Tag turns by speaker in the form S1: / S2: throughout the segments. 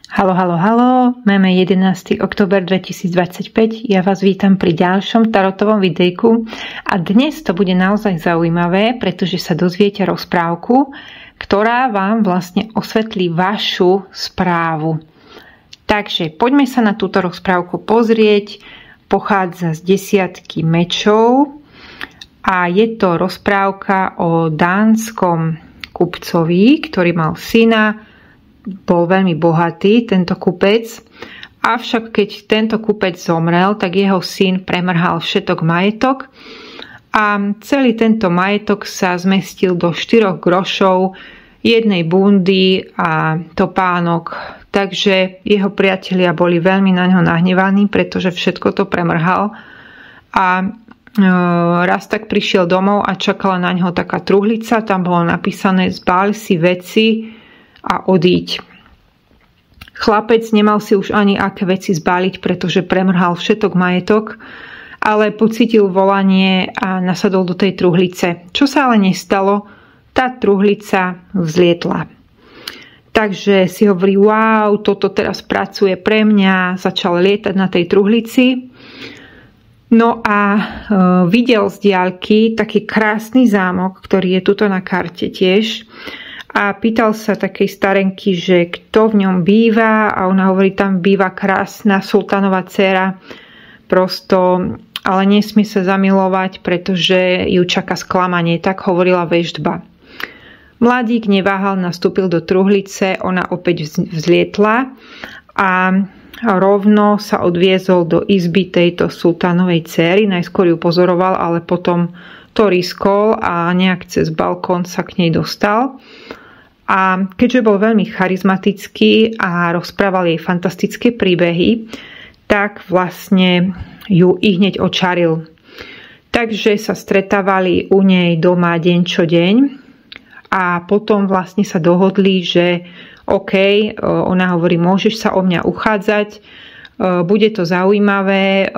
S1: Halo, halo, halo, máme 11. október 2025, ja vás vítam pri ďalšom tarotovom videjku a dnes to bude naozaj zaujímavé, pretože sa dozviete rozprávku, ktorá vám vlastne osvetlí vašu správu. Takže poďme sa na túto rozprávku pozrieť, pochádza z 10 mečov a je to rozprávka o dánskom kupcovi, ktorý mal syna. Bol veľmi bohatý tento kupec, avšak keď tento kupec zomrel, tak jeho syn premrhal všetok majetok a celý tento majetok sa zmestil do 4 grošov, jednej bundy a topánok. Takže jeho priatelia boli veľmi na ňo nahnevaní, pretože všetko to premrhal a raz tak prišiel domov a čakala na ňo taká truhlica, tam bolo napísané zbáli si veci a odíď. Chlapec nemal si už ani aké veci zbaliť, pretože premrhal všetok majetok, ale pocítil volanie a nasadol do tej truhlice. Čo sa ale nestalo, tá truhlica vzlietla. Takže si hovorí, wow, toto teraz pracuje pre mňa, začal lietať na tej truhlici. No a videl z diaľky taký krásny zámok, ktorý je tuto na karte tiež. A pýtal sa takej starenky, že kto v ňom býva a ona hovorí, tam býva krásna sultánová dcéra, prosto, ale nesmie sa zamilovať, pretože ju čaká sklamanie, tak hovorila veštba. Mladík neváhal, nastúpil do truhlice, ona opäť vzlietla a rovno sa odviezol do izby tejto sultánovej dcéry. Najskôr ju pozoroval, ale potom to riskol a nejak cez balkón sa k nej dostal. A keďže bol veľmi charizmatický a rozprával jej fantastické príbehy, tak vlastne ju ihneď očaril. Takže sa stretávali u nej doma deň čo deň a potom vlastne sa dohodli, že OK, ona hovorí, môžeš sa o mňa uchádzať, bude to zaujímavé,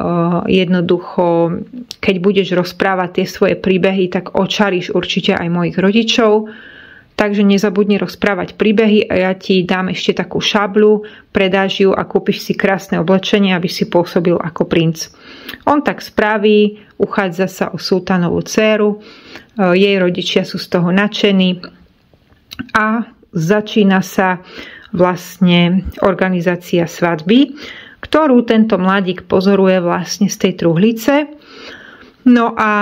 S1: jednoducho, keď budeš rozprávať tie svoje príbehy, tak očaríš určite aj mojich rodičov, takže nezabudni rozprávať príbehy a ja ti dám ešte takú šablu, predáš ju a kúpiš si krásne oblečenie, aby si pôsobil ako princ. On tak spraví, uchádza sa o sultánovú dcéru, jej rodičia sú z toho nadšení a začína sa vlastne organizácia svadby, ktorú tento mladík pozoruje vlastne z tej truhlice. No a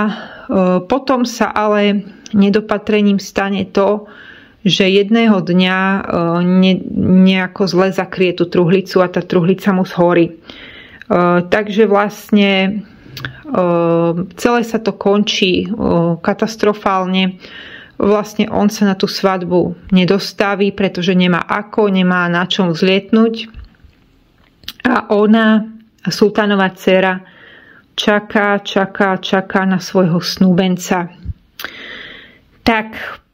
S1: potom sa ale nedopatrením stane to, že jedného dňa nejako zle zakrie tú truhlicu a tá truhlica mu zhorí. Takže vlastne celé sa to končí katastrofálne. Vlastne on sa na tú svadbu nedostaví, pretože nemá ako, nemá na čom vzlietnúť. A ona, sultánová dcéra, čaká na svojho snúbenca. Tak,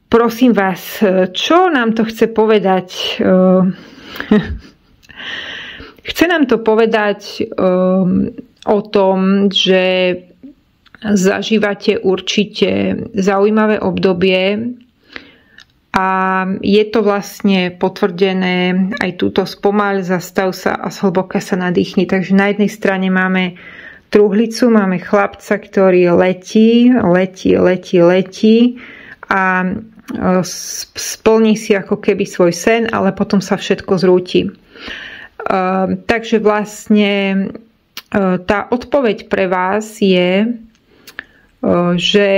S1: prosím vás, čo nám to chce povedať? Chce nám to povedať o tom, že zažívate určite zaujímavé obdobie a je to vlastne potvrdené aj túto spomaľ, zastav sa a zhlboka sa nadýchni. Takže na jednej strane máme truhlicu, máme chlapca, ktorý letí a splní si ako keby svoj sen, ale potom sa všetko zrúti. Takže vlastne tá odpoveď pre vás je, že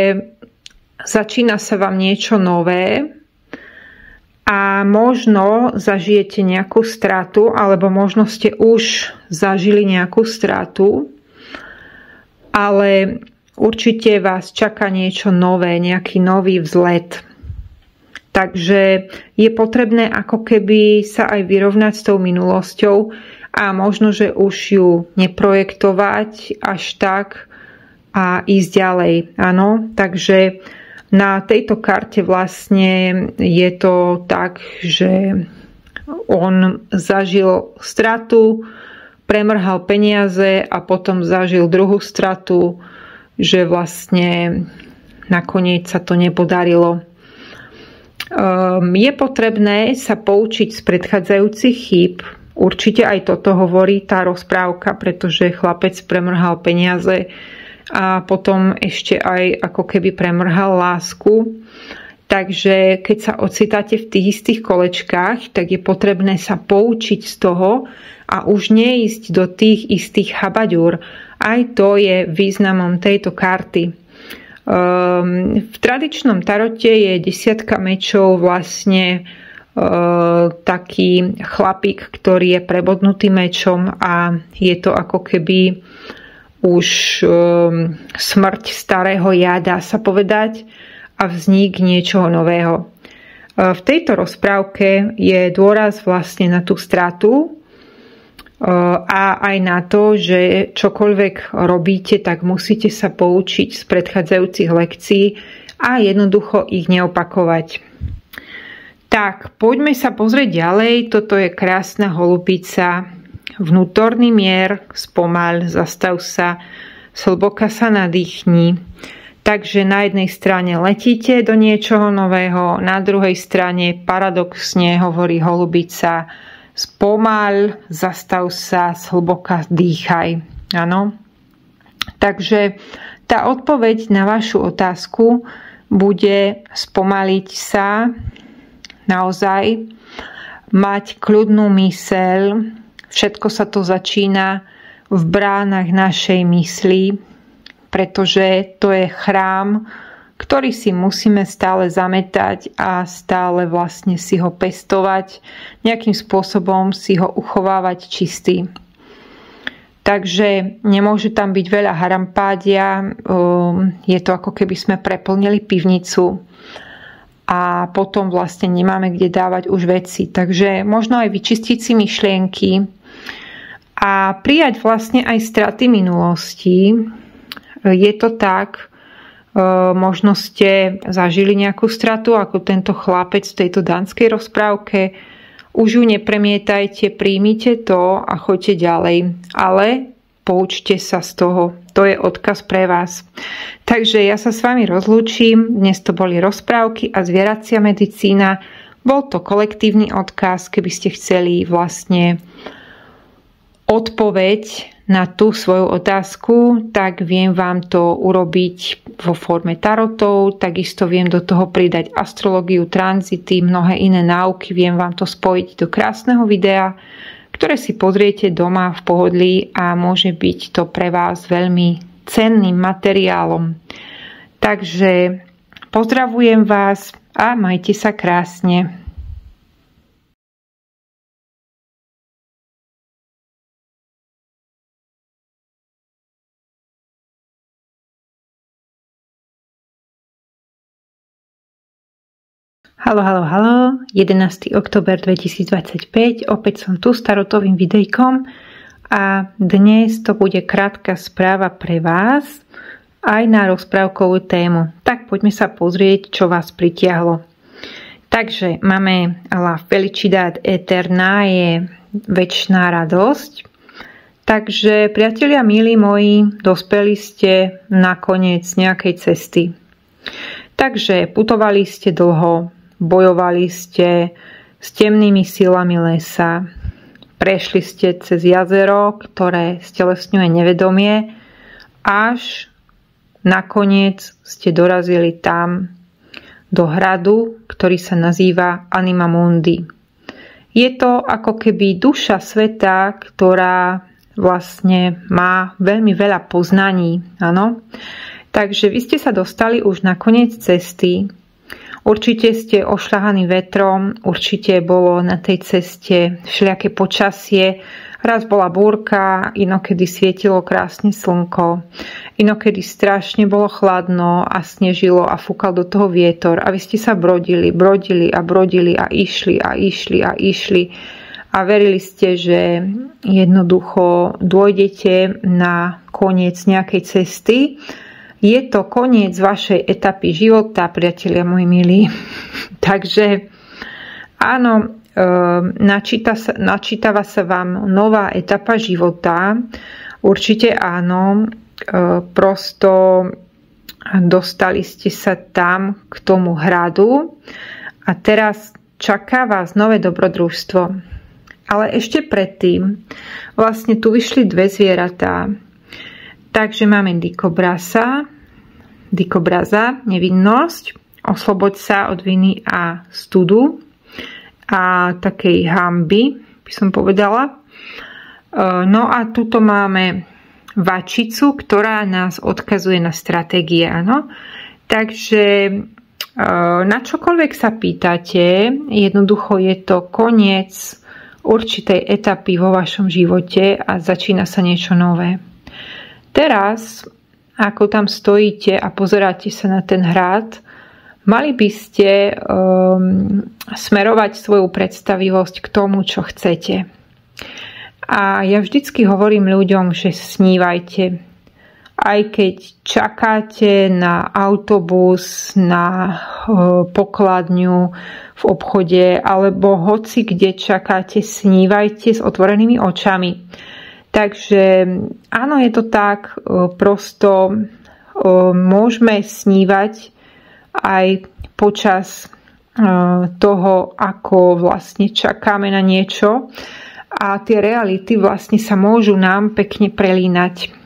S1: začína sa vám niečo nové a možno zažijete nejakú stratu, alebo možno ste už zažili nejakú stratu, ale určite vás čaká niečo nové, nejaký nový vzlet. Takže je potrebné ako keby sa aj vyrovnať s tou minulosťou a možno, že už ju neprojektovať až tak a ísť ďalej. Áno, takže na tejto karte vlastne je to tak, že on zažil stratu, premrhal peniaze a potom zažil druhú stratu, že vlastne nakoniec sa to nepodarilo. Je potrebné sa poučiť z predchádzajúcich chýb Určite aj toto hovorí tá rozprávka, pretože chlapec premrhal peniaze a potom ešte aj ako keby premrhal lásku. Takže keď sa ocitáte v tých istých kolečkách, tak je potrebné sa poučiť z toho a už neísť do tých istých chabaďúr. Aj to je významom tejto karty. V tradičnom tarote je 10 mečov vlastne taký chlapík, ktorý je prebodnutý mečom a je to ako keby už smrť starého ja, dá sa povedať, a vznik niečoho nového. V tejto rozprávke je dôraz vlastne na tú stratu a aj na to, že čokoľvek robíte, tak musíte sa poučiť z predchádzajúcich lekcií a jednoducho ich neopakovať. Tak, poďme sa pozrieť ďalej. Toto je krásna holubica. Vnútorný mier, spomaľ, zastav sa, zhlboka sa nadýchni. Takže na jednej strane letíte do niečoho nového, na druhej strane paradoxne hovorí holubica, spomaľ, zastav sa, zhlboka dýchaj. Áno. Takže tá odpoveď na vašu otázku bude spomaliť sa, naozaj mať kľudnú myseľ. Všetko sa to začína v bránach našej mysli, pretože to je chrám, ktorý si musíme stále zametať a stále vlastne si ho pestovať, nejakým spôsobom si ho uchovávať čistý. Takže nemôže tam byť veľa harampádia, je to ako keby sme preplnili pivnicu a potom vlastne nemáme kde dávať už veci. Takže možno aj vyčistiť si myšlienky a prijať vlastne aj straty minulosti. Je to tak, možno ste zažili nejakú stratu, ako tento chlapec v tejto danskej rozprávke. Už ju nepremietajte, príjmite to a choďte ďalej. Ale poučte sa z toho. To je odkaz pre vás. Takže ja sa s vami rozlúčim. Dnes to boli rozprávky a zvieracia medicína. Bol to kolektívny odkaz, keby ste chceli vlastne odpoveď na tú svoju otázku, tak viem vám to urobiť vo forme tarotov, takisto viem do toho pridať astrológiu, tranzity, mnohé iné náuky, viem vám to spojiť do krásneho videa, ktoré si pozriete doma v pohodlí a môže byť to pre vás veľmi cenným materiálom. Takže pozdravujem vás a majte sa krásne. Haló, 11. október 2025, opäť som tu s tarotovým videjkom a dnes to bude krátka správa pre vás aj na rozprávkovú tému. Tak poďme sa pozrieť, čo vás pritiahlo. Takže máme La felicidad eterna, je večná radosť. Takže priatelia milí moji, dospeli ste na koniec nejakej cesty. Takže putovali ste dlho, bojovali ste s temnými silami lesa. Prešli ste cez jazero, ktoré stelesňuje nevedomie, až nakoniec ste dorazili tam do hradu, ktorý sa nazýva Anima Mundi. Je to ako keby duša sveta, ktorá vlastne má veľmi veľa poznaní. Áno? Takže vy ste sa dostali už na koniec cesty. Určite ste ošľahaní vetrom, určite bolo na tej ceste všelijaké počasie. Raz bola búrka, inokedy svietilo krásne slnko, inokedy strašne bolo chladno a snežilo a fúkal do toho vietor. A vy ste sa brodili a išli a verili ste, že jednoducho dôjdete na koniec nejakej cesty. Je to koniec vašej etapy života, priatelia moji milí. Takže áno, načítava sa vám nová etapa života. Určite áno, prosto dostali ste sa tam k tomu hradu a teraz čaká vás nové dobrodružstvo. Ale ešte predtým vlastne tu vyšli dve zvieratá. Takže máme Dikobraza, nevinnosť, osloboď sa od viny a studu a takej hanby, by som povedala. No a tuto máme vačicu, ktorá nás odkazuje na stratégie, áno. Takže na čokoľvek sa pýtate, jednoducho je to koniec určitej etapy vo vašom živote a začína sa niečo nové. Teraz, ako tam stojíte a pozeráte sa na ten hrad, mali by ste smerovať svoju predstavivosť k tomu, čo chcete. A ja vždycky hovorím ľuďom, že snívajte. Aj keď čakáte na autobus, na pokladňu v obchode, alebo hoci kde čakáte, snívajte s otvorenými očami. Takže áno, je to tak, prosto môžeme snívať aj počas toho, ako vlastne čakáme na niečo a tie reality vlastne sa môžu nám pekne prelínať.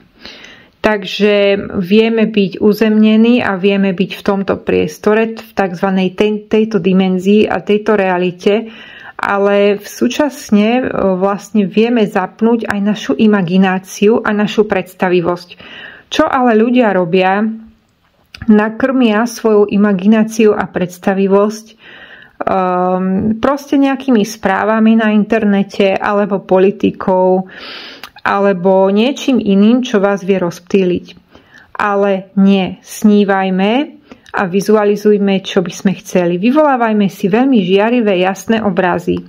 S1: Takže vieme byť uzemnení a vieme byť v tomto priestore, v tzv. Tejto dimenzii a tejto realite, ale súčasne vlastne vieme zapnúť aj našu imagináciu a našu predstavivosť. Čo ale ľudia robia? Nakrmia svoju imagináciu a predstavivosť proste nejakými správami na internete alebo politikou alebo niečím iným, čo vás vie rozptýliť. Ale nie, snívajme a vizualizujme, čo by sme chceli. Vyvolávajme si veľmi žiarivé, jasné obrazy.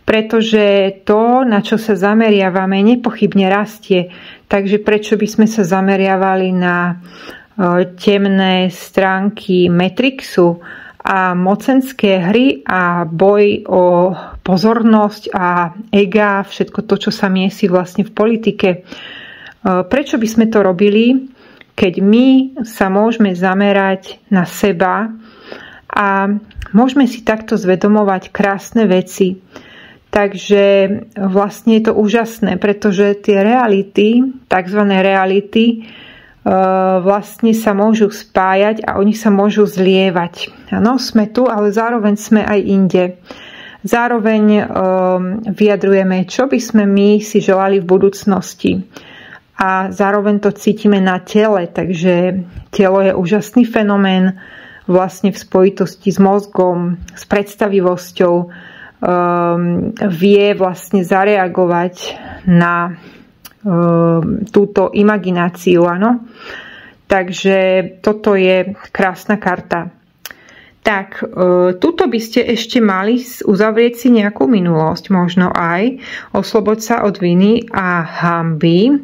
S1: Pretože to, na čo sa zameriavame, nepochybne rastie. Takže prečo by sme sa zameriavali na temné stránky Matrixu a mocenské hry a boj o pozornosť a ega, všetko to, čo sa miesi vlastne v politike. Prečo by sme to robili, keď my sa môžeme zamerať na seba a môžeme si takto zvedomovať krásne veci. Takže vlastne je to úžasné, pretože tie reality, takzvané reality, vlastne sa môžu spájať a oni sa môžu zlievať. Áno, sme tu, ale zároveň sme aj inde. Zároveň vyjadrujeme, čo by sme my si želali v budúcnosti. A zároveň to cítime na tele, takže telo je úžasný fenomén vlastne v spojitosti s mozgom, s predstavivosťou, vie vlastne zareagovať na túto imagináciu, áno. Takže toto je krásna karta. Tak, tuto by ste ešte mali uzavrieť si nejakú minulosť, možno aj osloboď sa od viny a hanby.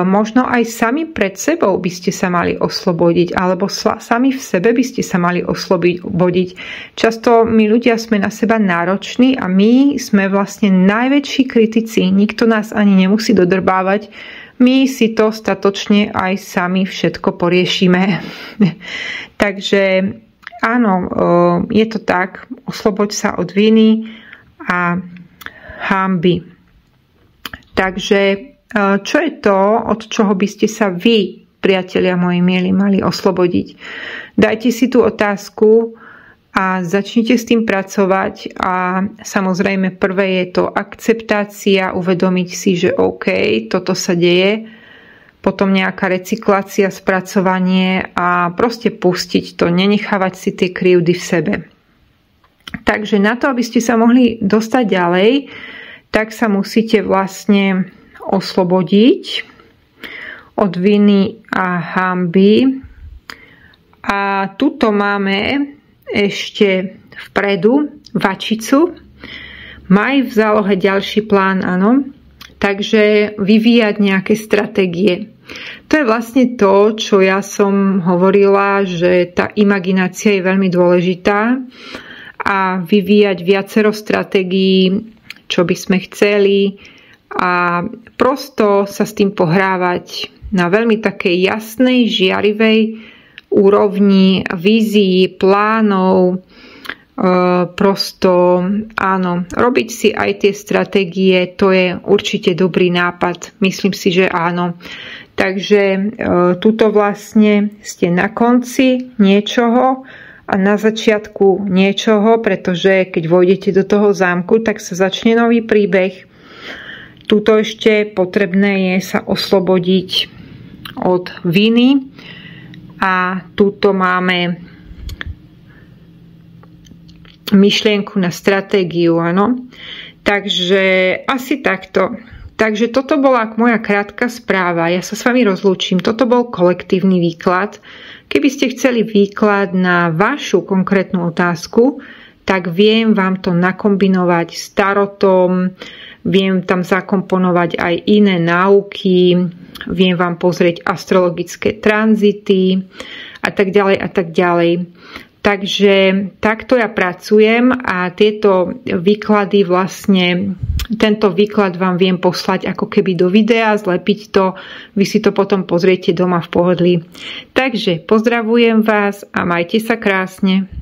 S1: Možno aj sami pred sebou by ste sa mali oslobodiť, alebo sami v sebe by ste sa mali oslobodiť. Často my ľudia sme na seba nároční a my sme vlastne najväčší kritici. Nikto nás ani nemusí dodrbávať. My si to statočne aj sami všetko poriešime. Takže áno, je to tak. Osloboď sa od viny a hanby. Takže čo je to, od čoho by ste sa vy, priatelia moji milí, mali oslobodiť? Dajte si tú otázku a začnite s tým pracovať. A samozrejme prvé je to akceptácia, uvedomiť si, že OK, toto sa deje. Potom nejaká recyklácia, spracovanie a proste pustiť to, nenechávať si tie krivdy v sebe. Takže na to, aby ste sa mohli dostať ďalej, tak sa musíte vlastne oslobodiť od viny a hanby. A tuto máme ešte vpredu vačicu. Maj v zálohe ďalší plán, áno. Takže vyvíjať nejaké stratégie. To je vlastne to, čo ja som hovorila, že tá imaginácia je veľmi dôležitá a vyvíjať viacero stratégií, čo by sme chceli, a prosto sa s tým pohrávať na veľmi takej jasnej, žiarivej úrovni vízií, plánov, Prosto áno, robiť si aj tie stratégie, to je určite dobrý nápad. Myslím si, že áno. Takže tuto vlastne ste na konci niečoho a na začiatku niečoho, pretože keď vojdete do toho zámku, tak sa začne nový príbeh. Tuto ešte potrebné je sa oslobodiť od viny a tuto máme myšlienku na stratégiu, áno. Takže asi takto. Takže toto bola moja krátka správa. Ja sa s vami rozlúčim. Toto bol kolektívny výklad. Keby ste chceli výklad na vašu konkrétnu otázku, tak viem vám to nakombinovať s tarotom, viem tam zakomponovať aj iné náuky, viem vám pozrieť astrologické tranzity a tak ďalej a tak ďalej. Takže takto ja pracujem a tieto výklady vlastne, tento výklad vám viem poslať ako keby do videa, zlepiť to, vy si to potom pozriete doma v pohodlí. Takže pozdravujem vás a majte sa krásne.